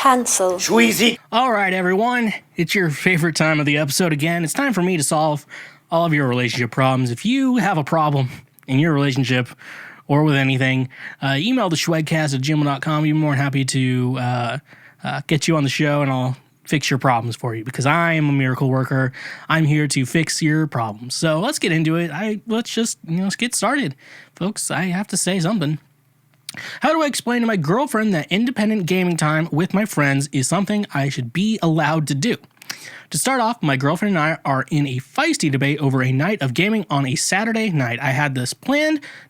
Cancel. Schweezy. All right, everyone. It's your favorite time of the episode again. It's time for me to solve all of your relationship problems. If you have a problem in your relationship or with anything, email the schwegcast@gmail.com. You're more than happy to get you on the show, and I'll fix your problems for you because I am a miracle worker. I'm here to fix your problems. So let's get into it. Let's get started. Folks, I have to say something. How do I explain to my girlfriend that independent gaming time with my friends is something I should be allowed to do? To start off, my girlfriend and I are in a feisty debate over a night of gaming on a Saturday night. I had this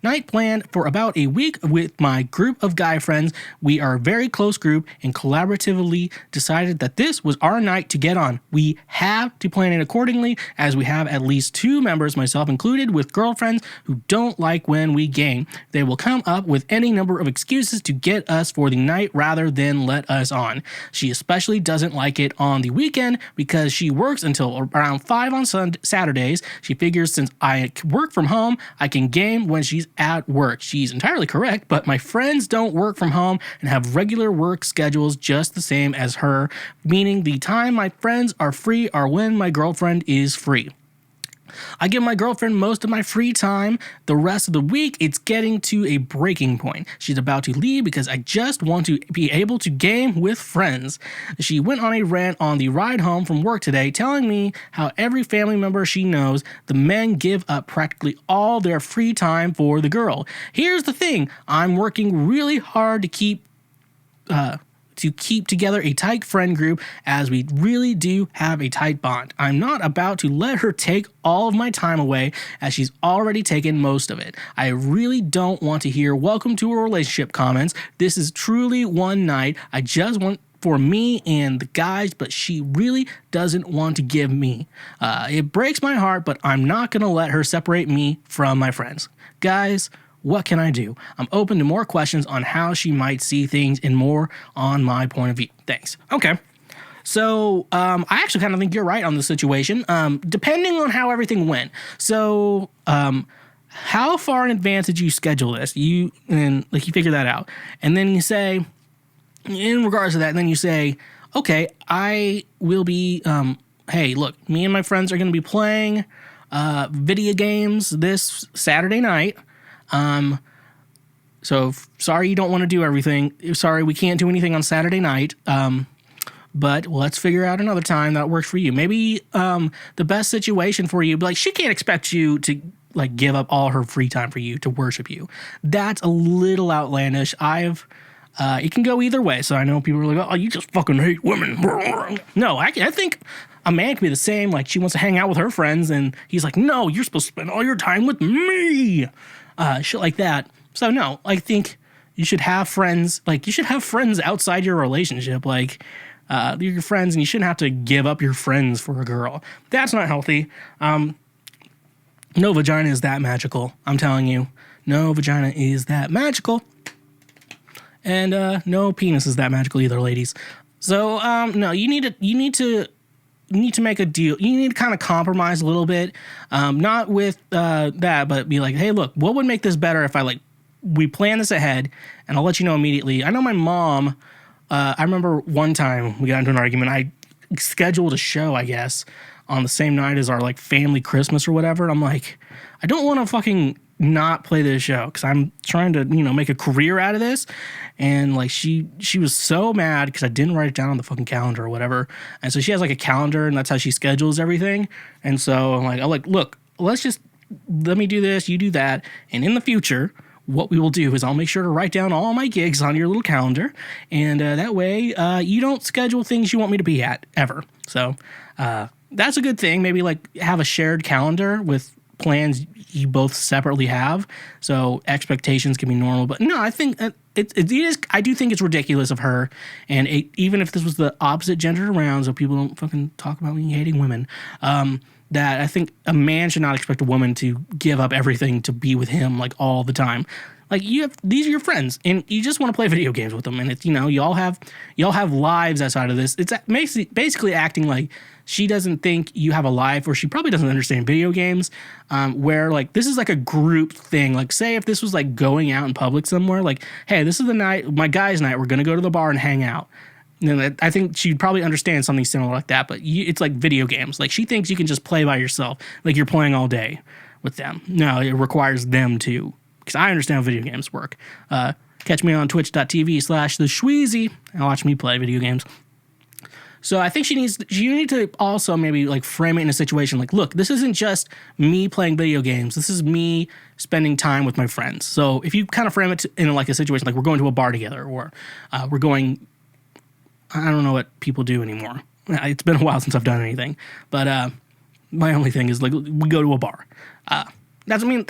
night planned for about a week with my group of guy friends. We are a very close group and collaboratively decided that this was our night to get on. We have to plan it accordingly as we have at least 2 members, myself included, with girlfriends who don't like when we game. They will come up with any number of excuses to get us for the night rather than let us on. She especially doesn't like it on the weekend because she works until around 5 on Saturdays. She figures since I work from home, I can game when she's at work. She's entirely correct, but my friends don't work from home and have regular work schedules just the same as her, meaning the time my friends are free are when my girlfriend is free. I give my girlfriend most of my free time. The rest of the week, it's getting to a breaking point. She's about to leave because I just want to be able to game with friends. She went on a rant on the ride home from work today, telling me how every family member she knows, the men give up practically all their free time for the girl. Here's the thing. I'm working really hard to keep together a tight friend group as we really do have a tight bond. I'm not about to let her take all of my time away as she's already taken most of it. I really don't want to hear welcome to a relationship comments. This is truly one night. I just want for me and the guys, but she really doesn't want to give me. It breaks my heart, but I'm not going to let her separate me from my friends. Guys, what can I do? I'm open to more questions on how she might see things and more on my point of view. Thanks. Okay. So I actually kind of think you're right on the situation, depending on how everything went. So how far in advance did you schedule this? You figure that out. And then you say, in regards to that, then you say, okay, I will be, hey, look, me and my friends are going to be playing video games this Saturday night. So sorry you don't want to do everything. Sorry we can't do anything on Saturday night. But let's figure out another time that works for you. Maybe the best situation for you, like she can't expect you to like give up all her free time for you to worship you. That's a little outlandish. It can go either way. So I know people are like, oh, you just fucking hate women. No, I think a man can be the same. Like she wants to hang out with her friends and he's like, no, you're supposed to spend all your time with me. Shit like that. So no, I think you should have friends. Like you should have friends outside your relationship. Like you're your friends, and you shouldn't have to give up your friends for a girl. That's not healthy. No vagina is that magical. I'm telling you, no vagina is that magical, and no penis is that magical either, ladies. So no, you need to make a deal. You need to kind of compromise a little bit, not with that, but be like, hey, look, what would make this better if we plan this ahead, and I'll let you know immediately. I know my mom, I remember one time we got into an argument. I scheduled a show, I guess, on the same night as our like family Christmas or whatever. And I'm like, I don't want to fucking not play this show because I'm trying to, make a career out of this. And like she was so mad because I didn't write it down on the fucking calendar or whatever. And so she has like a calendar and that's how she schedules everything. And so I'm like, look, let me do this, you do that. And in the future, what we will do is I'll make sure to write down all my gigs on your little calendar. And that way you don't schedule things you want me to be at ever. So that's a good thing. Maybe like have a shared calendar with plans you both separately have, so expectations can be normal. But no, I think it is. I do think it's ridiculous of her, and even if this was the opposite gender around, so people don't fucking talk about me hating women. That I think a man should not expect a woman to give up everything to be with him like all the time. Like these are your friends, and you just want to play video games with them, and it's you all have lives outside of this. It's basically acting like she doesn't think you have a life, or she probably doesn't understand video games. Where like this is like a group thing. Like say if this was like going out in public somewhere, like hey, this is the night, my guys' night. We're gonna go to the bar and hang out. I think she'd probably understand something similar like that, but it's like video games. Like, she thinks you can just play by yourself, like you're playing all day with them. No, it requires them to, because I understand how video games work. Catch me on twitch.tv/the Schweezy and watch me play video games. So I think you need to also maybe like frame it in a situation like, look, this isn't just me playing video games. This is me spending time with my friends. So if you kind of frame it in like a situation like we're going to a bar together, or we're going, I don't know what people do anymore. It's been a while since I've done anything, but my only thing is like we go to a bar. That's gonna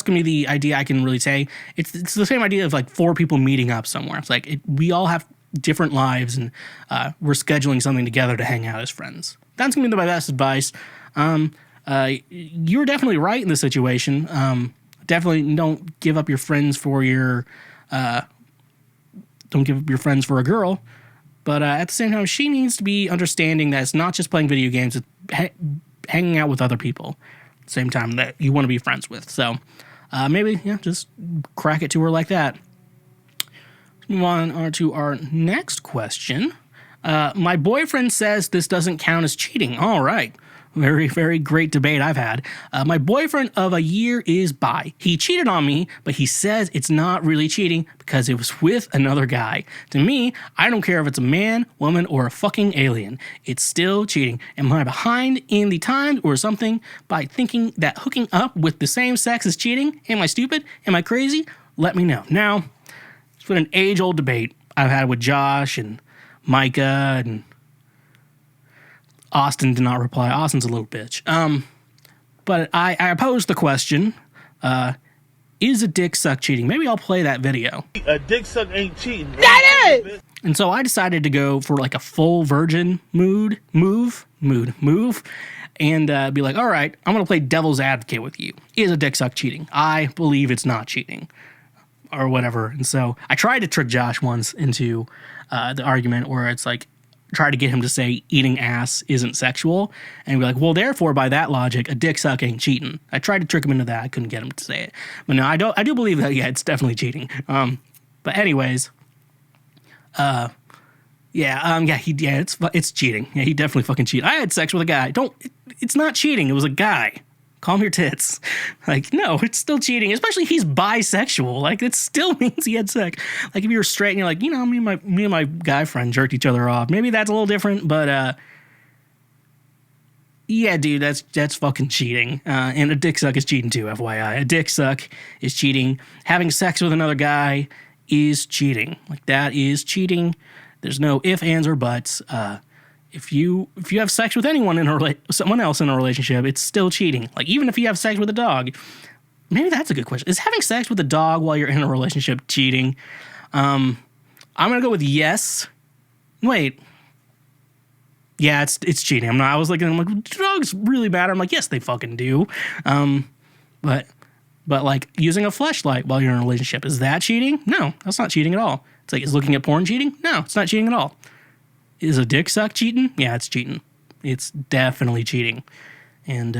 be the idea I can really say. It's the same idea of like four people meeting up somewhere. It's like we all have different lives, and we're scheduling something together to hang out as friends. That's gonna be my best advice. You're definitely right in this situation. Definitely don't give up your friends for a girl. But at the same time, she needs to be understanding that it's not just playing video games; it's hanging out with other people at the same time that you want to be friends with. So maybe just crack it to her like that. Let's move on to our next question. My boyfriend says this doesn't count as cheating. All right. Very, very great debate I've had. My boyfriend of a year is bi. He cheated on me, but he says it's not really cheating because it was with another guy. To me, I don't care if it's a man, woman, or a fucking alien. It's still cheating. Am I behind in the times or something by thinking that hooking up with the same sex is cheating? Am I stupid? Am I crazy? Let me know. Now, it's been an age-old debate I've had with Josh and Micah, and Austin did not reply. Austin's a little bitch. But I posed the question, is a dick suck cheating? Maybe I'll play that video. A dick suck ain't cheating. That is! And so I decided to go for like a full virgin move, and be like, all right, I'm going to play devil's advocate with you. Is a dick suck cheating? I believe it's not cheating, or whatever. And so I tried to trick Josh once into the argument where it's like, try to get him to say eating ass isn't sexual, and be like, well, therefore, by that logic, a dick suck ain't cheating. I tried to trick him into that. I couldn't get him to say it. But no, I do believe that, yeah, it's definitely cheating. But anyways, it's cheating. Yeah, he definitely fucking cheated. I had sex with a guy. It's not cheating. It was a guy. Calm your tits. Like, no, it's still cheating. Especially he's bisexual. Like, it still means he had sex. Like, if you're straight and you're like, me and my guy friend jerked each other off. Maybe that's a little different, but yeah, dude, that's fucking cheating. And a dick suck is cheating too, FYI. A dick suck is cheating. Having sex with another guy is cheating. Like, that is cheating. There's no ifs, ands, or buts. If you have sex with someone else in a relationship, it's still cheating. Like, even if you have sex with a dog, maybe that's a good question. Is having sex with a dog while you're in a relationship cheating? I'm gonna go with yes. Wait. Yeah, it's cheating. I was like, do dogs really matter? I'm like, yes, they fucking do. But like using a fleshlight while you're in a relationship, is that cheating? No, that's not cheating at all. It's like, is looking at porn cheating? No, it's not cheating at all. Is a dick suck cheating? Yeah, it's cheating. It's definitely cheating. And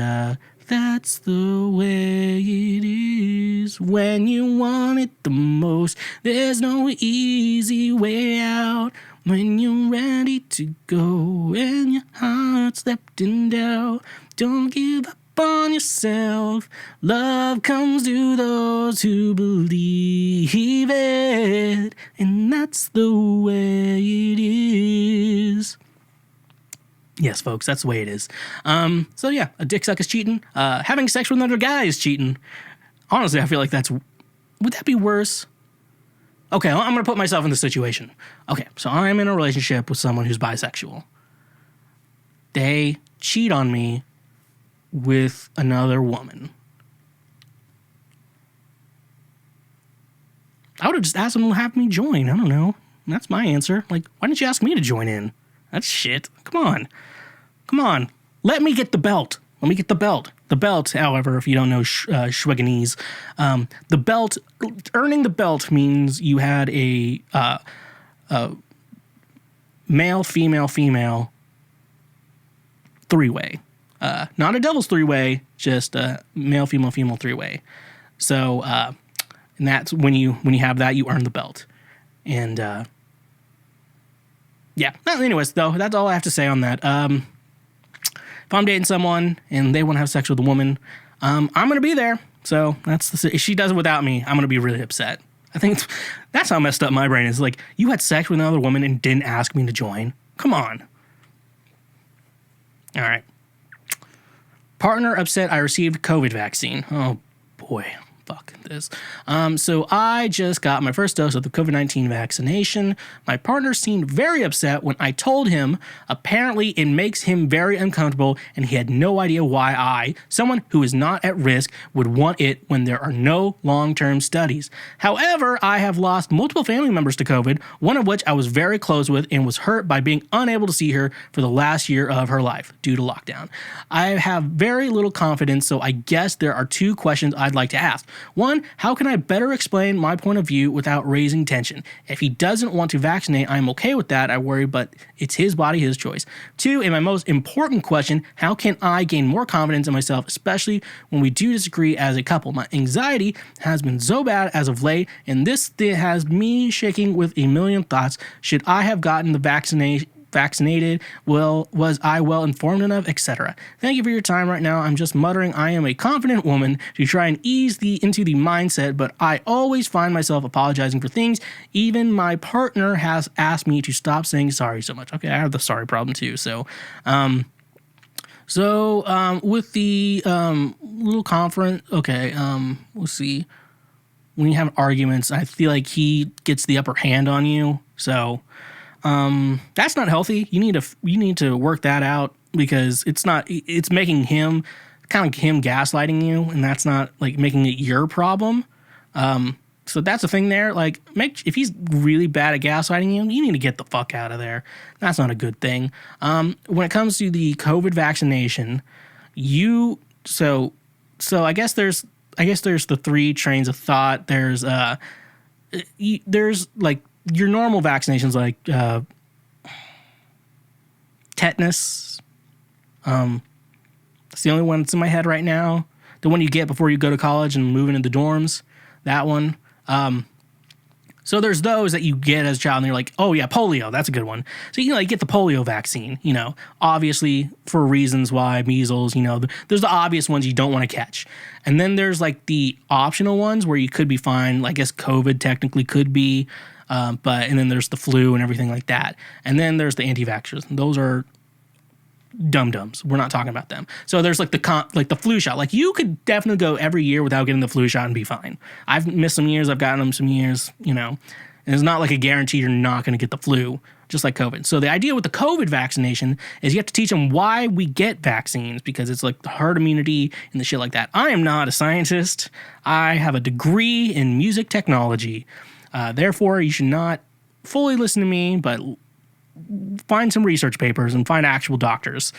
that's the way it is when you want it the most. There's no easy way out when you're ready to go and your heart's left in doubt. Don't give up on yourself. Love comes to those who believe it, and that's the way it is. Yes, folks, that's the way it is. So yeah, a dick suck is cheating. Having sex with another guy is cheating. Honestly, I feel like would that be worse? Okay, I'm gonna put myself in the situation. Okay, so I'm in a relationship with someone who's bisexual. They cheat on me with another woman. I would have just asked them to have me join. I don't know. That's my answer. Like, why didn't you ask me to join in? That's shit. Come on. Let me get the belt. The belt, however, if you don't know Schweganese, the belt, earning the belt means you had a male, female three-way. Not a devil's three-way, just a male, female three-way. So, and that's when you have that, you earn the belt. And yeah. Well, anyways, though, that's all I have to say on that. If I'm dating someone and they want to have sex with a woman, I'm going to be there. So if she does it without me, I'm going to be really upset. I think that's how messed up my brain is. Like, you had sex with another woman and didn't ask me to join. Come on. All right. Partner upset I received COVID vaccine. Oh, boy. Fuck this. So I just got my first dose of the COVID-19 vaccination. My partner seemed very upset when I told him apparently it makes him very uncomfortable and he had no idea why I, someone who is not at risk, would want it when there are no long-term studies. However, I have lost multiple family members to COVID, one of which I was very close with and was hurt by being unable to see her for the last year of her life due to lockdown. I have very little confidence, so I guess there are two questions I'd like to ask. One, how can I better explain my point of view without raising tension? If he doesn't want to vaccinate, I'm okay with that, I worry, but it's his body, his choice. Two, and my most important question, how can I gain more confidence in myself, especially when we do disagree as a couple? My anxiety has been so bad as of late, and this has me shaking with a million thoughts. Should I have gotten the vaccinated? Was I well informed enough, etc.? Thank you for your time. Right now I'm just muttering. I am a confident woman to try and ease into the mindset, but I always find myself apologizing for things. Even my partner has asked me to stop saying sorry so much. Okay, I have the sorry problem too. So with the little conference, okay, we'll see. When you have arguments, I feel like he gets the upper hand on you. So that's not healthy. You need to work that out because it's making him kind of him gaslighting you, and that's not like making it your problem. So that's the thing there. Like, if he's really bad at gaslighting you, you need to get the fuck out of there. That's not a good thing. When it comes to the COVID vaccination, so I guess there's the three trains of thought. There's like your normal vaccinations, like tetanus. It's the only one that's in my head right now. The one you get before you go to college and move into the dorms. That one. So there's those that you get as a child and you're like, oh yeah, polio, that's a good one. So you get the polio vaccine, obviously for reasons why, measles, there's the obvious ones you don't want to catch. And then there's like the optional ones where you could be fine. I guess COVID technically could be, and then there's the flu and everything like that. And then there's the anti-vaxxers. Those are dum-dums. We're not talking about them. So there's like the flu shot. Like, you could definitely go every year without getting the flu shot and be fine. I've missed some years. I've gotten them some years, and it's not like a guarantee you're not going to get the flu, just like COVID. So the idea with the COVID vaccination is you have to teach them why we get vaccines, because it's like the herd immunity and the shit like that. I am not a scientist. I have a degree in music technology. Therefore, you should not fully listen to me, but find some research papers and find actual doctors.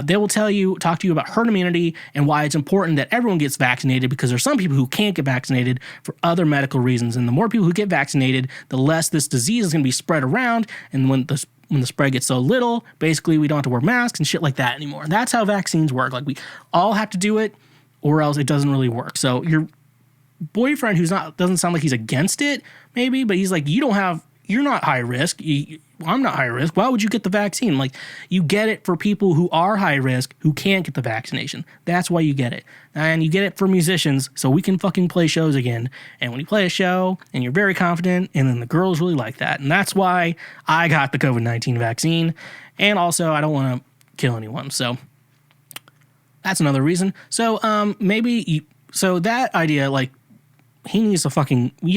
They will talk to you about herd immunity and why it's important that everyone gets vaccinated, because there's some people who can't get vaccinated for other medical reasons. And the more people who get vaccinated, the less this disease is going to be spread around. And when the spread gets so little, basically we don't have to wear masks and shit like that anymore. And that's how vaccines work. Like, we all have to do it or else it doesn't really work. So your boyfriend doesn't sound like he's against it, maybe, but he's like, you're not high risk. I'm not high risk. Why would you get the vaccine? Like, you get it for people who are high risk who can't get the vaccination. That's why you get it. And you get it for musicians so we can fucking play shows again. And when you play a show and you're very confident, and then the girls really like that. And that's why I got the COVID-19 vaccine. And also, I don't want to kill anyone. So that's another reason. So so that idea, like, we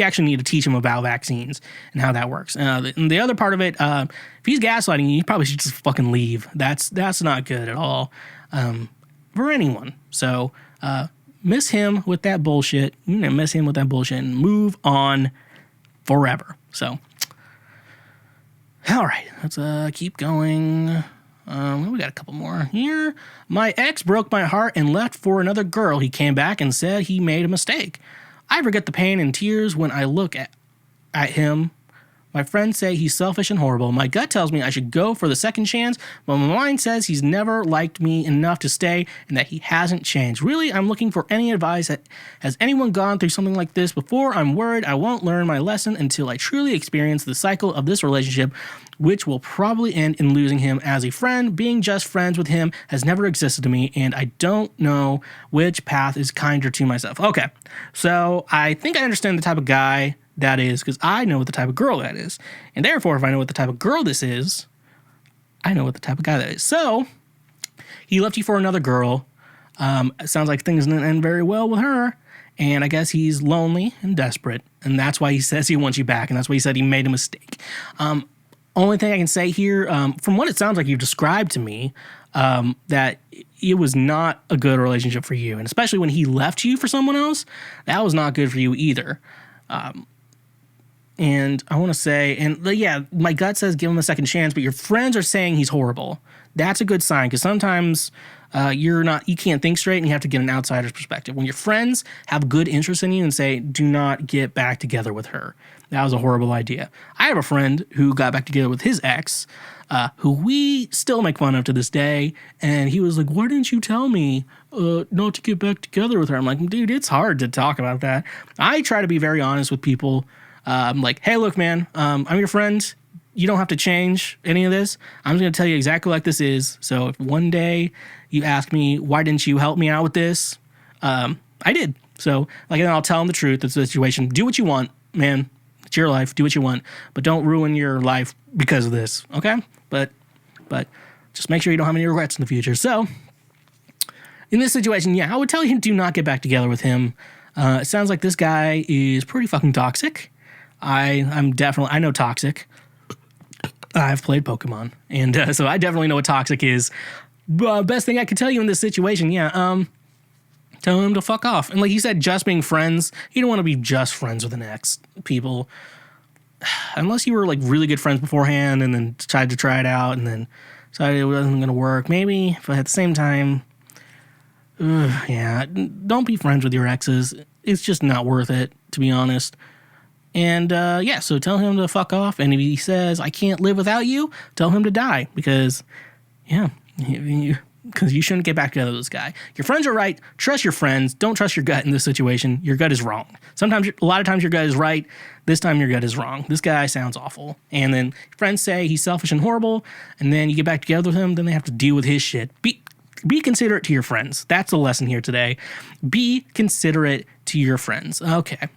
actually need to teach him about vaccines and how that works. And the other part of it, if he's gaslighting you, you probably should just fucking leave. That's not good at all for anyone. So miss him with that bullshit. Miss him with that bullshit and move on forever. So, all right, let's keep going. We got a couple more here. My ex broke my heart and left for another girl. He came back and said he made a mistake. I forget the pain and tears when I look at him, My friends say he's selfish and horrible. My gut tells me I should go for the second chance, but my mind says he's never liked me enough to stay and that he hasn't changed. Really, I'm looking for any advice. Has anyone gone through something like this before? I'm worried I won't learn my lesson until I truly experience the cycle of this relationship, which will probably end in losing him as a friend. Being just friends with him has never existed to me, and I don't know which path is kinder to myself. Okay, so I think I understand the type of guy that is, because I know what the type of girl that is. And therefore, if I know what the type of girl this is, I know what the type of guy that is. So, he left you for another girl. It sounds like things didn't end very well with her. And I guess he's lonely and desperate. And that's why he says he wants you back. And that's why he said he made a mistake. Only thing I can say here, from what it sounds like you've described to me, that it was not a good relationship for you. And especially when he left you for someone else, that was not good for you either. And I want to say, and yeah, my gut says give him a second chance, but your friends are saying he's horrible. That's a good sign, because sometimes you can't think straight and you have to get an outsider's perspective. When your friends have good interest in you and say, do not get back together with her, that was a horrible idea. I have a friend who got back together with his ex, who we still make fun of to this day, and he was like, why didn't you tell me not to get back together with her? I'm like, dude, it's hard to talk about that. I try to be very honest with people. I'm like, hey, look, man, I'm your friend. You don't have to change any of this. I'm just going to tell you exactly like this is. So if one day you ask me, why didn't you help me out with this? I did. So like, then I'll tell them the truth. It's the situation. Do what you want, man. It's your life. Do what you want, but don't ruin your life because of this. Okay. But just make sure you don't have any regrets in the future. So in this situation, yeah, I would tell you do not get back together with him. It sounds like this guy is pretty fucking toxic. I know toxic. I've played Pokemon, and so I definitely know what toxic is. Best thing I could tell you in this situation, tell him to fuck off. And like you said, just being friends, you don't want to be just friends with an ex. People, unless you were like really good friends beforehand and then tried to try it out and then decided it wasn't going to work, maybe, but at the same time, don't be friends with your exes. It's just not worth it, to be honest. And so tell him to fuck off. And if he says, I can't live without you, tell him to die. Because, because you shouldn't get back together with this guy. Your friends are right. Trust your friends. Don't trust your gut in this situation. Your gut is wrong. A lot of times your gut is right. This time your gut is wrong. This guy sounds awful. And then friends say he's selfish and horrible. And then you get back together with him. Then they have to deal with his shit. Be considerate to your friends. That's the lesson here today. Be considerate to your friends. Okay.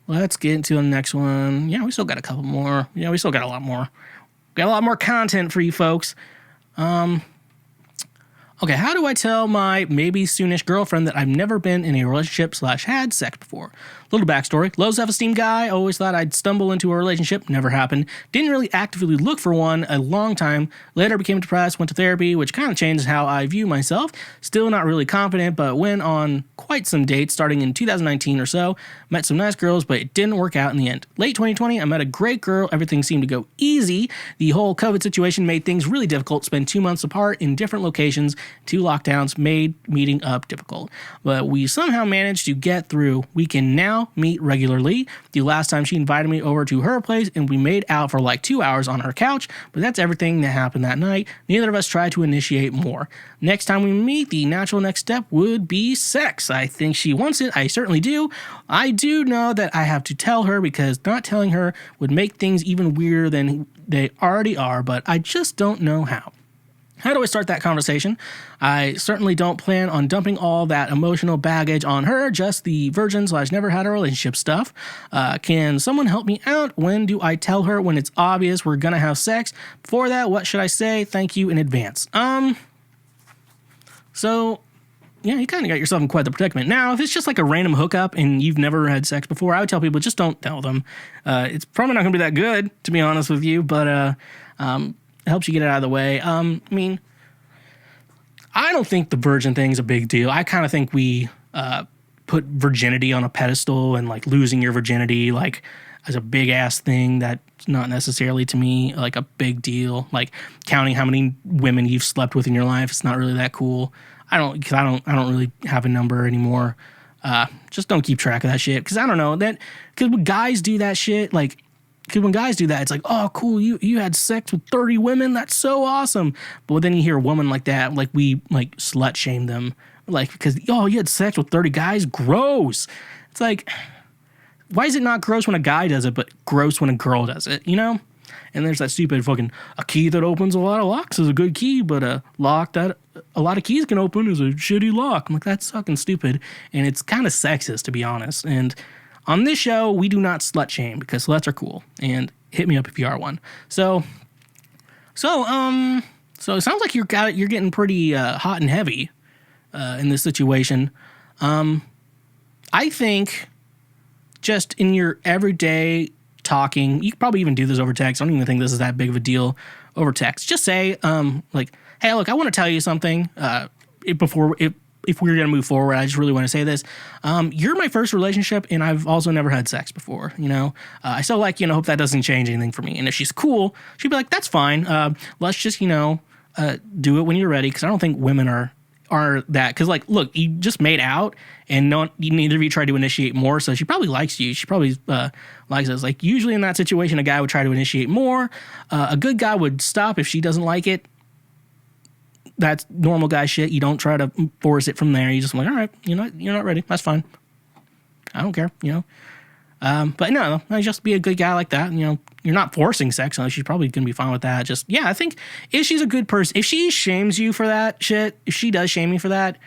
Let's get into the next one. Yeah, we still got a couple more. Yeah, we still got a lot more. Got a lot more content for you folks. Okay, how do I tell my maybe soonish girlfriend that I've never been in a relationship / had sex before? Little backstory. Low self-esteem guy. Always thought I'd stumble into a relationship. Never happened. Didn't really actively look for one a long time. Later became depressed. Went to therapy, which kind of changed how I view myself. Still not really confident, but went on quite some dates starting in 2019 or so. Met some nice girls, but it didn't work out in the end. Late 2020, I met a great girl. Everything seemed to go easy. The whole COVID situation made things really difficult. Spent 2 months apart in different locations. 2 lockdowns made meeting up difficult. But we somehow managed to get through. We can now meet regularly. The last time she invited me over to her place and we made out for like 2 hours on her couch, but that's everything that happened that night. Neither of us tried to initiate more. Next time we meet, the natural next step would be sex. I think she wants it. I certainly do. I do know that I have to tell her because not telling her would make things even weirder than they already are, but I just don't know how. How do I start that conversation? I certainly don't plan on dumping all that emotional baggage on her, just the virgin / never had a relationship stuff. Can someone help me out? When do I tell her when it's obvious we're gonna have sex? Before that, what should I say? Thank you in advance. So, yeah, you kind of got yourself in quite the predicament. Now, if it's just like a random hookup and you've never had sex before, I would tell people just don't tell them. It's probably not gonna be that good, to be honest with you, but it helps you get it out of the way. I mean, I don't think the virgin thing's a big deal. I kind of think we put virginity on a pedestal and like losing your virginity like as a big ass thing that's not necessarily to me like a big deal. Like counting how many women you've slept with in your life, it's not really that cool. I don't really have a number anymore. Just don't keep track of that shit. Because I don't know, because when guys do that shit, like, because when guys do that, it's like, oh, cool, you had sex with 30 women? That's so awesome. But then you hear a woman like that, like, we, like, slut shame them. Like, because, oh, you had sex with 30 guys? Gross. It's like, why is it not gross when a guy does it, but gross when a girl does it, you know? And there's that stupid fucking, a key that opens a lot of locks is a good key, but a lock that a lot of keys can open is a shitty lock. I'm like, that's fucking stupid. And it's kind of sexist, to be honest. And on this show, we do not slut shame because sluts are cool. And hit me up if you are one. So it sounds like you're getting pretty hot and heavy in this situation. I think just in your everyday talking, you could probably even do this over text. I don't even think this is that big of a deal over text. Just say, like, hey, look, I want to tell you something if we're going to move forward. I just really want to say this. You're my first relationship, and I've also never had sex before, you know? I still like, hope that doesn't change anything for me. And if she's cool, she'd be like, that's fine. Let's just, do it when you're ready, because I don't think women are that. Because, like, look, you just made out, and neither of you tried to initiate more, so she probably likes you. She probably likes us. Like, usually in that situation, a guy would try to initiate more. A good guy would stop if she doesn't like it. That's normal guy shit. You don't try to force it from there. You just like, all right, you're not ready. That's fine. I don't care, But no, just be a good guy like that. You're not forcing sex on her. She's probably going to be fine with that. Just, I think if she's a good person, if she shames you for that shit, if she does shame you for that,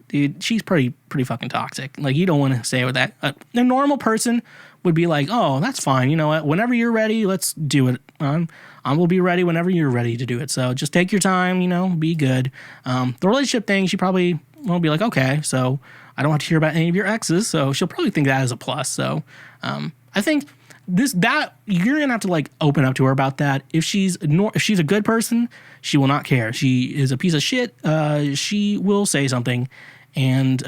dude, she's pretty fucking toxic. Like, you don't want to stay with that. A normal person would be like, oh, that's fine. You know what? Whenever you're ready, let's do it. I will be ready whenever you're ready to do it. So just take your time, be good. The relationship thing, she probably won't be like, okay, so I don't have to hear about any of your exes. So she'll probably think that is a plus. So I think that you're going to have to, like, open up to her about that. If she's a good person, she will not care. She is a piece of shit. She will say something. And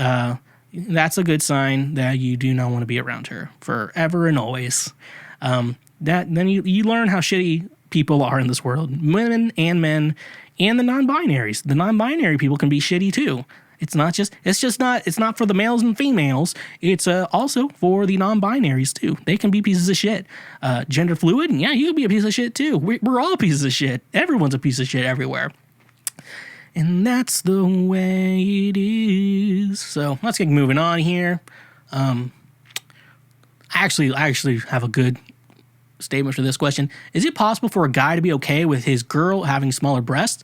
that's a good sign that you do not want to be around her forever and always. Then you learn how shitty people are in this world, women and men, and the non-binaries. The non-binary people can be shitty too. It's not for the males and females. It's also for the non-binaries too. They can be pieces of shit. Gender fluid, yeah, you can be a piece of shit too. We're all pieces of shit. Everyone's a piece of shit everywhere. And that's the way it is. So let's get moving on here. I actually have a good statement for this question. Is it possible for a guy to be okay with his girl having smaller breasts?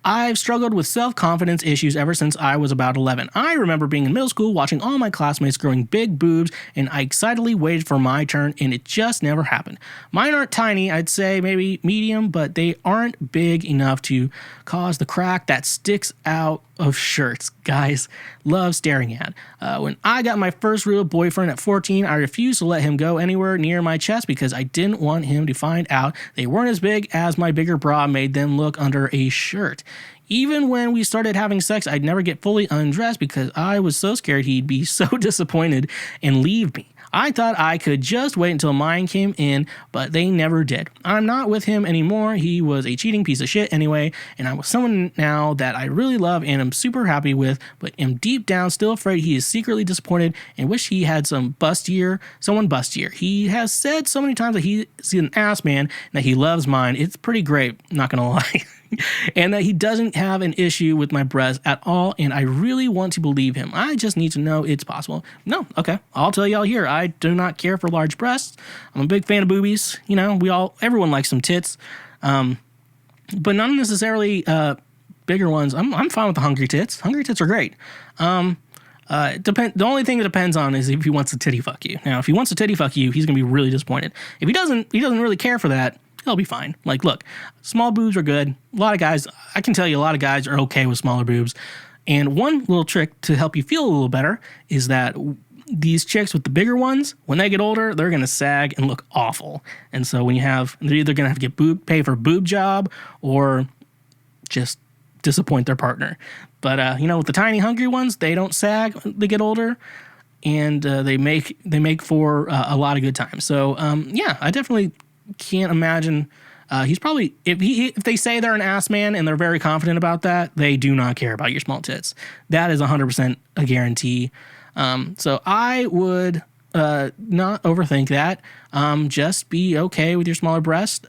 I've struggled with self-confidence issues ever since I was about 11. I remember being in middle school, watching all my classmates growing big boobs, and I excitedly waited for my turn, and it just never happened. Mine aren't tiny, I'd say maybe medium, but they aren't big enough to cause the crack that sticks out of shirts guys love staring at. When I got my first real boyfriend at 14, I refused to let him go anywhere near my chest because I didn't want him to find out they weren't as big as my bigger bra made them look under a shirt. Even when we started having sex, I'd never get fully undressed because I was so scared he'd be so disappointed and leave me. I thought I could just wait until mine came in, but they never did. I'm not with him anymore. He was a cheating piece of shit anyway, and I'm with someone now that I really love and am super happy with, but am deep down still afraid he is secretly disappointed and wish he had someone bustier. He has said so many times that he's an ass man and that he loves mine. It's pretty great, not gonna lie. And that he doesn't have an issue with my breasts at all, and I really want to believe him. I just need to know it's possible. No, okay, I'll tell y'all here. I do not care for large breasts. I'm a big fan of boobies. Everyone likes some tits, but not necessarily bigger ones. I'm fine with the hungry tits. Hungry tits are great. The only thing it depends on is if he wants to titty fuck you. Now, if he wants to titty fuck you, he's gonna be really disappointed. If he doesn't really care for that, he'll be fine. Like, look, small boobs are good. I can tell you a lot of guys are okay with smaller boobs. And one little trick to help you feel a little better is that these chicks with the bigger ones, when they get older, they're going to sag and look awful. And so they're either going to have to get pay for a boob job or just disappoint their partner. But, with the tiny hungry ones, they don't sag when they get older. And they make for a lot of good times. So, I definitely can't imagine. He's probably, if they say they're an ass man and they're very confident about that, they do not care about your small tits. That is 100% a guarantee. So I would not overthink that. Just be okay with your smaller breast.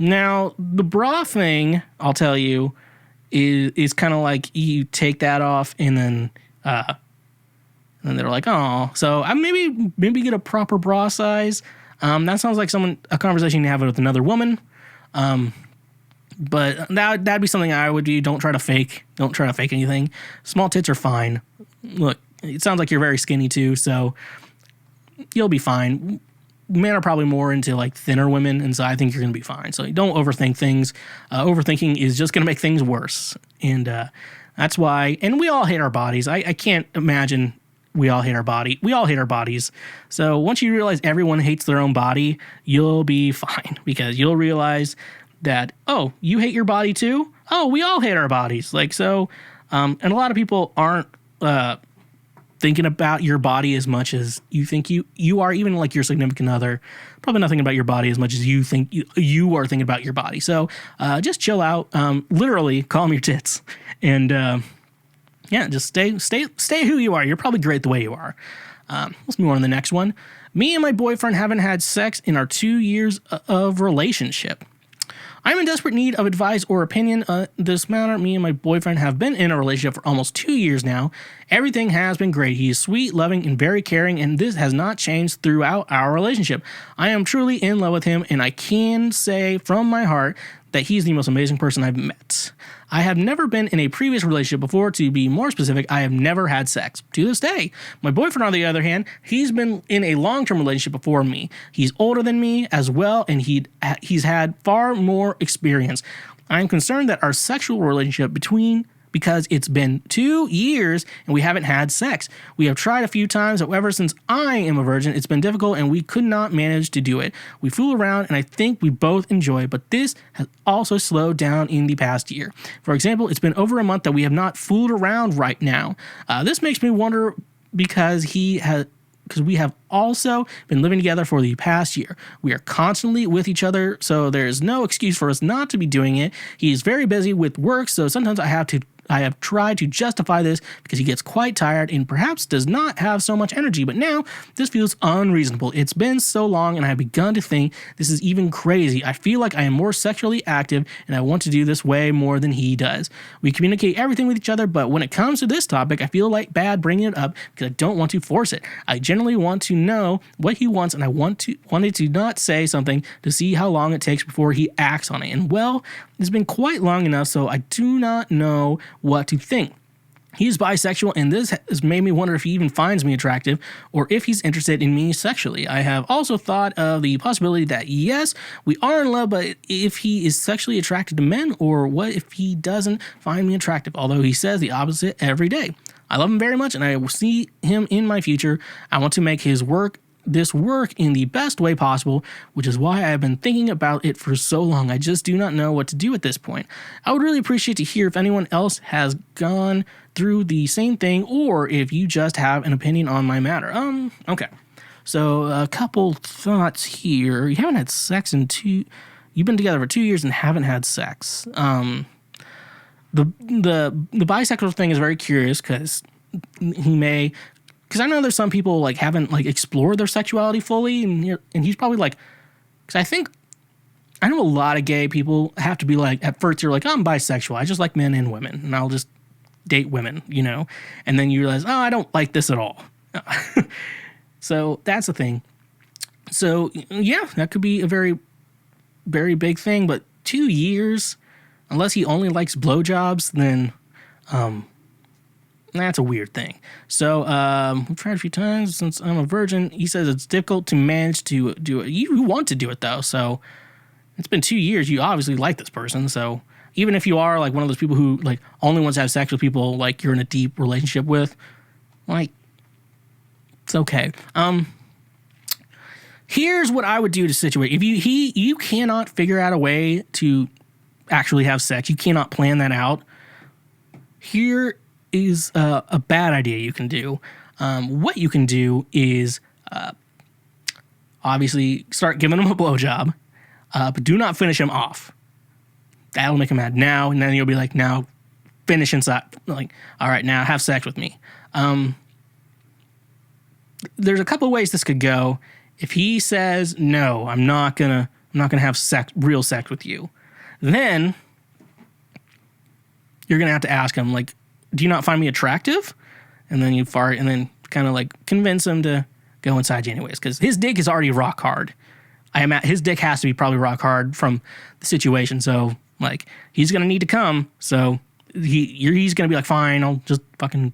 Now, the bra thing, I'll tell you, is kind of like you take that off and then they're like, oh. So I maybe get a proper bra size. That sounds like a conversation you have with another woman. But that'd be something I would do. Don't try to fake anything. Small tits are fine. Look, it sounds like you're very skinny too, so you'll be fine. Men are probably more into like thinner women, and so I think you're going to be fine. So don't overthink things. Overthinking is just going to make things worse. And that's why, and we all hate our bodies. I can't imagine we all hate our body. We all hate our bodies. So once you realize everyone hates their own body, you'll be fine because you'll realize that, oh, you hate your body too? Oh, we all hate our bodies. Like, so, and a lot of people aren't thinking about your body as much as you think you are, even like your significant other, probably not thinking about your body as much as you think you are thinking about your body. So just chill out, literally calm your tits, and yeah, just stay who you are. You're probably great the way you are. Let's move on to the next one. Me and my boyfriend haven't had sex in our 2 years of relationship. I'm in desperate need of advice or opinion on this matter. Me and my boyfriend have been in a relationship for almost 2 years now. Everything has been great. He is sweet, loving, and very caring, and this has not changed throughout our relationship. I am truly in love with him, and I can say from my heart that he's the most amazing person I've met. I have never been in a previous relationship before. To be more specific, I have never had sex to this day. My boyfriend, on the other hand, he's been in a long-term relationship before me. He's older than me as well, and he's had far more experience. I'm concerned that our sexual relationship because it's been 2 years and we haven't had sex. We have tried a few times, however, since I am a virgin, it's been difficult and we could not manage to do it. We fool around and I think we both enjoy, but this has also slowed down in the past year. For example, it's been over a month that we have not fooled around right now. This makes me wonder because we have also been living together for the past year. We are constantly with each other, so there's no excuse for us not to be doing it. He's very busy with work, so sometimes I have tried to justify this because he gets quite tired and perhaps does not have so much energy, but now this feels unreasonable. It's been so long and I have begun to think this is even crazy. I feel like I am more sexually active and I want to do this way more than he does. We communicate everything with each other, but when it comes to this topic, I feel like bad bringing it up because I don't want to force it. I generally want to know what he wants and I wanted to not say something to see how long it takes before he acts on it. And well, it's been quite long enough, so I do not know what to think. He's bisexual, and this has made me wonder if he even finds me attractive or if he's interested in me sexually. I have also thought of the possibility that, yes, we are in love, but if he is sexually attracted to men, or what if he doesn't find me attractive, although he says the opposite every day. I love him very much, and I will see him in my future. I want to make this work in the best way possible, which is why I have been thinking about it for so long. I just do not know what to do at this point. I would really appreciate to hear if anyone else has gone through the same thing or if you just have an opinion on my matter. Okay. So a couple thoughts here. You haven't had sex you've been together for 2 years and haven't had sex. The bisexual thing is very curious because I know there's some people like haven't like explored their sexuality fully, and he's probably like, because I know a lot of gay people have to be like, at first you're like, I'm bisexual, I just like men and women, and I'll just date women, and then you realize, oh, I don't like this at all. So that's the thing. So yeah, that could be a very, very big thing, but 2 years, unless he only likes blowjobs, then that's a weird thing. So we've tried a few times since I'm a virgin. He says it's difficult to manage to do it. You want to do it though, so it's been 2 years. You obviously like this person, so even if you are like one of those people who like only wants to have sex with people like you're in a deep relationship with, like it's okay. Here's what I would do to situate. If you cannot figure out a way to actually have sex, you cannot plan that out. Here is a bad idea you can do. What you can do is obviously start giving him a blowjob, but do not finish him off. That'll make him mad and then you'll be like, now finish inside. Like, all right, now have sex with me. there's a couple of ways this could go. If he says, no, I'm not gonna have real sex with you, then you're gonna have to ask him, like, do you not find me attractive? And then you fart, and then kind of like convince him to go inside you anyways, because his dick is already rock hard. His dick has to be probably rock hard from the situation. So like he's gonna need to come. So he's gonna be like, fine, I'll just fucking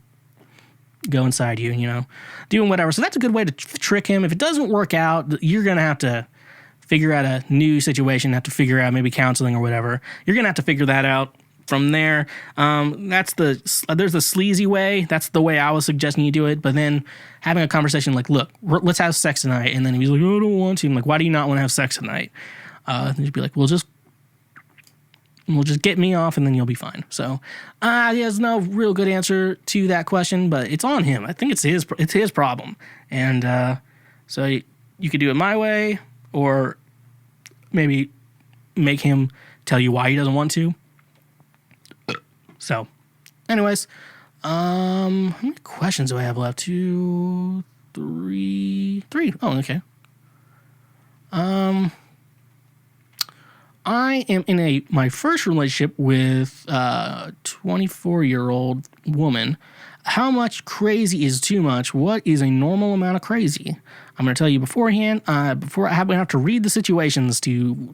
go inside you, doing whatever. So that's a good way to trick him. If it doesn't work out, you're gonna have to figure out a new situation. Have to figure out maybe counseling or whatever. You're gonna have to figure that out. From there, there's the sleazy way. That's the way I was suggesting you do it. But then having a conversation like, look, let's have sex tonight. And then he's like, oh, I don't want to. I'm like, why do you not want to have sex tonight? And you'd be like, we'll just get me off and then you'll be fine. So he has no real good answer to that question, but it's on him. I think it's his problem. And so you could do it my way, or maybe make him tell you why he doesn't want to. So, anyways, how many questions do I have left? 2, 3. Oh, okay. I am in my first relationship with a 24-year-old woman. How much crazy is too much? What is a normal amount of crazy? I'm going to tell you beforehand, before I have to read the situations to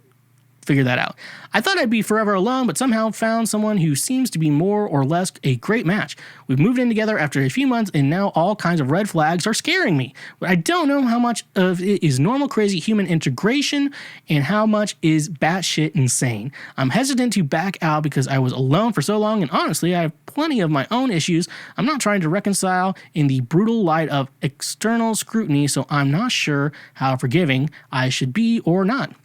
figure that out. I thought I'd be forever alone, but somehow found someone who seems to be more or less a great match. We've moved in together after a few months, and now all kinds of red flags are scaring me. But I don't know how much of it is normal, crazy human integration and how much is batshit insane. I'm hesitant to back out because I was alone for so long, and honestly, I have plenty of my own issues I'm not trying to reconcile in the brutal light of external scrutiny, so I'm not sure how forgiving I should be or not.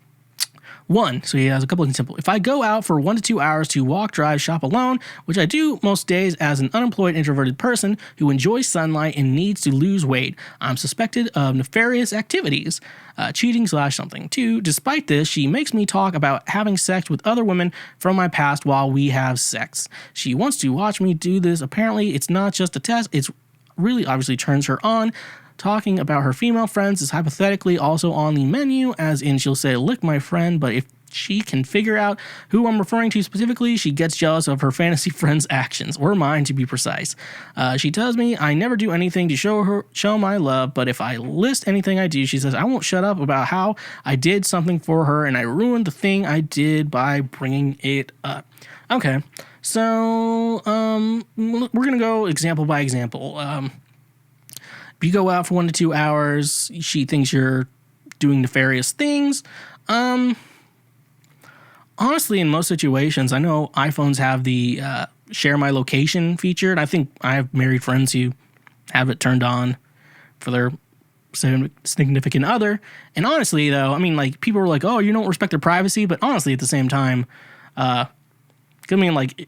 1, so he has a couple of examples. If I go out for 1 to 2 hours to walk, drive, shop alone, which I do most days as an unemployed introverted person who enjoys sunlight and needs to lose weight, I'm suspected of nefarious activities, cheating/something. 2, despite this, she makes me talk about having sex with other women from my past while we have sex. She wants to watch me do this. Apparently, it's not just a test. It's really obviously turns her on. Talking about her female friends is hypothetically also on the menu, as in she'll say, look, my friend, but if she can figure out who I'm referring to specifically, she gets jealous of her fantasy friend's actions, or mine to be precise. She tells me I never do anything to show my love, but if I list anything I do, she says I won't shut up about how I did something for her and I ruined the thing I did by bringing it up. Okay, so we're going to go example by example. If you go out for 1 to 2 hours, she thinks you're doing nefarious things. Honestly, in most situations, I know iPhones have the share my location feature, and I think I have married friends who have it turned on for their significant other. And honestly, though, I mean, like, people are like, oh, you don't respect their privacy, but honestly, at the same time, I mean, like,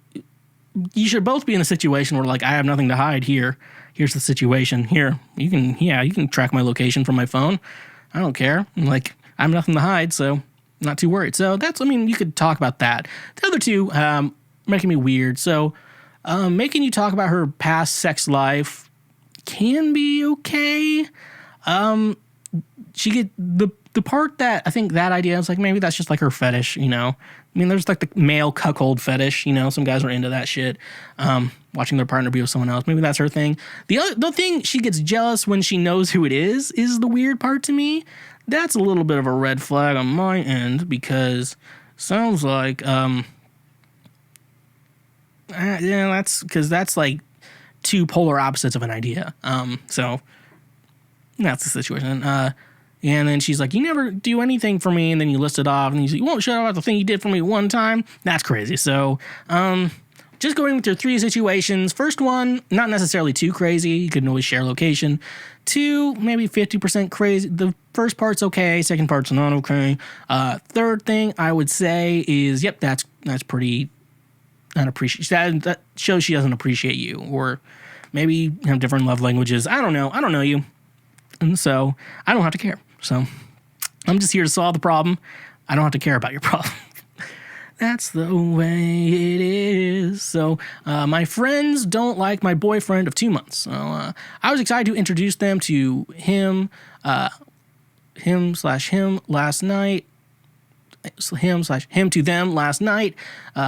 you should both be in a situation where, like, I have nothing to hide here. Here's the situation. Here, you can track my location from my phone. I don't care. Like, I have nothing to hide, so not too worried. So you could talk about that. The other two, making me weird. So, making you talk about her past sex life can be okay. She get the part that I think that idea is like, maybe that's just like her fetish, I mean, there's like the male cuckold fetish, some guys are into that shit. Watching their partner be with someone else. Maybe that's her thing. The thing she gets jealous when she knows who it is the weird part to me. That's a little bit of a red flag on my end, because sounds like, that's like two polar opposites of an idea. So that's the situation. And then she's like, you never do anything for me. And then you list it off and you won't shut up about the thing you did for me one time. That's crazy. So, just going with your 3 situations. First one, not necessarily too crazy. You can always share location. 2, maybe 50% crazy. The first part's okay. Second part's not okay. Third thing I would say is, yep, that's pretty unappreciated. That shows she doesn't appreciate you, or maybe you have different love languages. I don't know you. And so I don't have to care. So I'm just here to solve the problem. I don't have to care about your problem. That's the way it is. So, my friends don't like my boyfriend of 2 months. So, I was excited to introduce them to him/him last night. Him to them last night.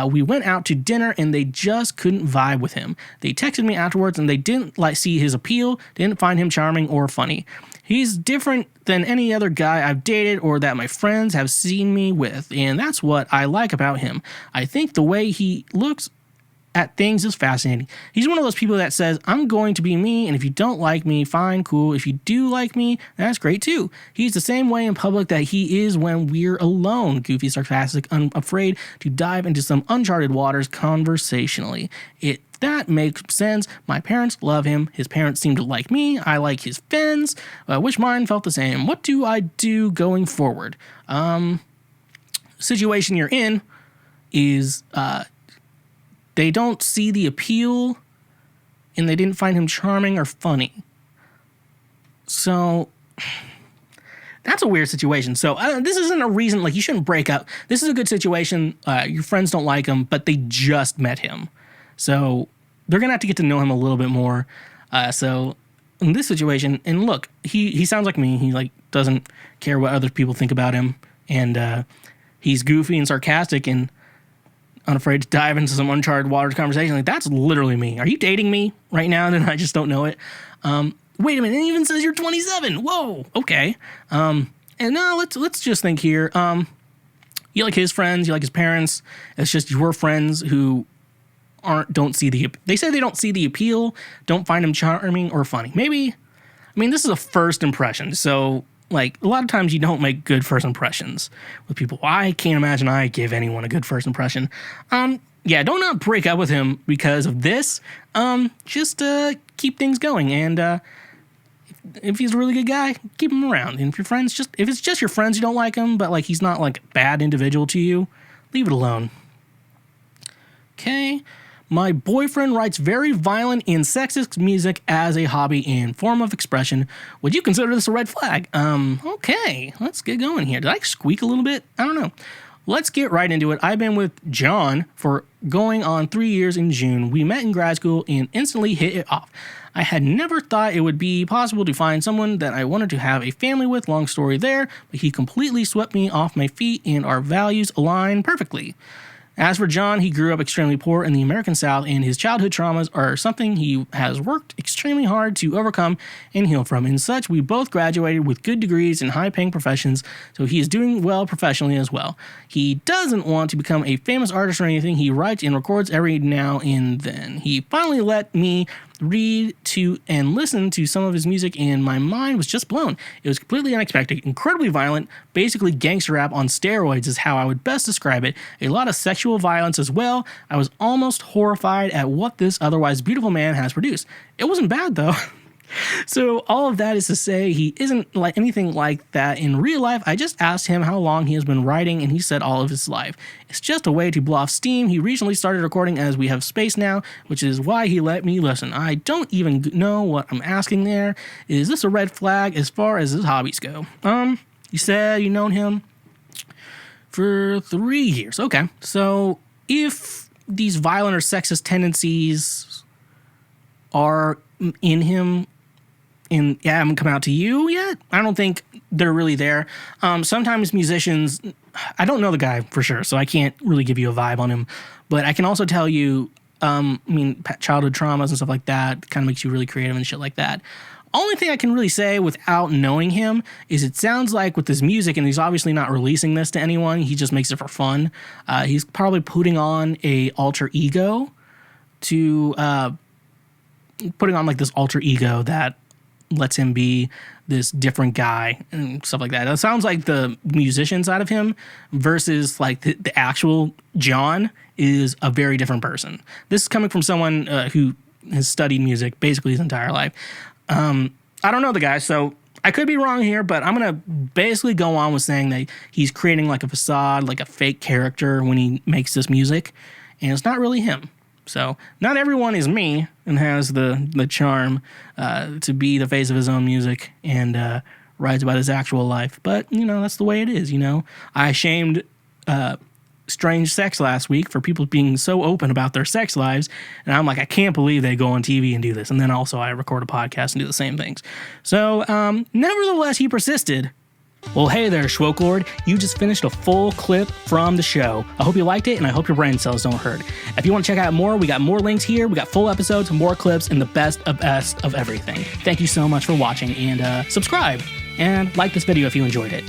We went out to dinner and they just couldn't vibe with him. They texted me afterwards and they didn't see his appeal, didn't find him charming or funny. He's different than any other guy I've dated or that my friends have seen me with, and that's what I like about him. I think the way he looks at things is fascinating. He's one of those people that says, I'm going to be me, and if you don't like me, fine, cool. If you do like me, that's great too. He's the same way in public that he is when we're alone. Goofy, sarcastic, unafraid to dive into some uncharted waters conversationally. That makes sense. My parents love him. His parents seem to like me. I like his friends. Wish mine felt the same. What do I do going forward? Situation you're in is they don't see the appeal and they didn't find him charming or funny. So that's a weird situation. So this isn't a reason, like, you shouldn't break up. This is a good situation. Your friends don't like him, but they just met him. So they're going to have to get to know him a little bit more. So in this situation, and look, he sounds like me. He like doesn't care what other people think about him. And he's goofy and sarcastic and unafraid to dive into some uncharted waters conversation. Like, that's literally me. Are you dating me right now? And I just don't know it. Wait a minute. It even says you're 27. Whoa. Okay. And now let's just think here. You like his friends. You like his parents. It's just your friends who they say they don't see the appeal, don't find him charming or funny. Maybe, I mean, this is a first impression, so like a lot of times you don't make good first impressions with people. I can't imagine I give anyone a good first impression. Yeah, don't not break up with him because of this. Just keep things going, and if he's a really good guy, keep him around. And if it's just your friends you don't like him, but like he's not like a bad individual to you, leave it alone. Okay. My boyfriend writes very violent and sexist music as a hobby and form of expression. Would you consider this a red flag? Okay, let's get going here. Did I squeak a little bit? I don't know. Let's get right into it. I've been with John for going on 3 years in June. We met in grad school and instantly hit it off. I had never thought it would be possible to find someone that I wanted to have a family with. Long story there, but he completely swept me off my feet and our values align perfectly. As for John, he grew up extremely poor in the American South, and his childhood traumas are something he has worked extremely hard to overcome and heal from. And such, we both graduated with good degrees in high-paying professions, so he is doing well professionally as well. He doesn't want to become a famous artist or anything. He writes and records every now and then. He finally let me read to and listen to some of his music, and my mind was just blown. It was completely unexpected, incredibly violent, basically gangster rap on steroids is how I would best describe it. A lot of sexual violence as well. I was almost horrified at what this otherwise beautiful man has produced. It wasn't bad though. So all of that is to say he isn't like anything like that in real life. I just asked him how long he has been writing, and he said all of his life. It's just a way to blow off steam. He recently started recording as we have space now, which is why he let me listen. I don't even know what I'm asking there. Is this a red flag as far as his hobbies go? You said you known him for 3 years. Okay, so if these violent or sexist tendencies are in him, and yeah, haven't come out to you yet, I don't think they're really there. Sometimes musicians, I don't know the guy for sure, so I can't really give you a vibe on him, but I can also tell you, childhood traumas and stuff like that kind of makes you really creative and shit like that. Only thing I can really say without knowing him is it sounds like with his music, and he's obviously not releasing this to anyone, he just makes it for fun. He's probably putting on a alter ego putting on like this alter ego that lets him be this different guy and stuff like that. It sounds like the musician side of him versus like the actual John is a very different person. This is coming from someone who has studied music basically his entire life. I don't know the guy, so I could be wrong here, but I'm going to basically go on with saying that he's creating like a facade, like a fake character when he makes this music, and it's not really him. So not everyone is me and has the charm to be the face of his own music and writes about his actual life. But, that's the way it is, I shamed strange sex last week for people being so open about their sex lives. And I'm like, I can't believe they go on TV and do this. And then also I record a podcast and do the same things. So, nevertheless, he persisted. Well, hey there, Schwokelord. You just finished a full clip from the show. I hope you liked it, and I hope your brain cells don't hurt. If you want to check out more, we got more links here. We got full episodes, more clips, and the best of everything. Thank you so much for watching, and subscribe, and like this video if you enjoyed it.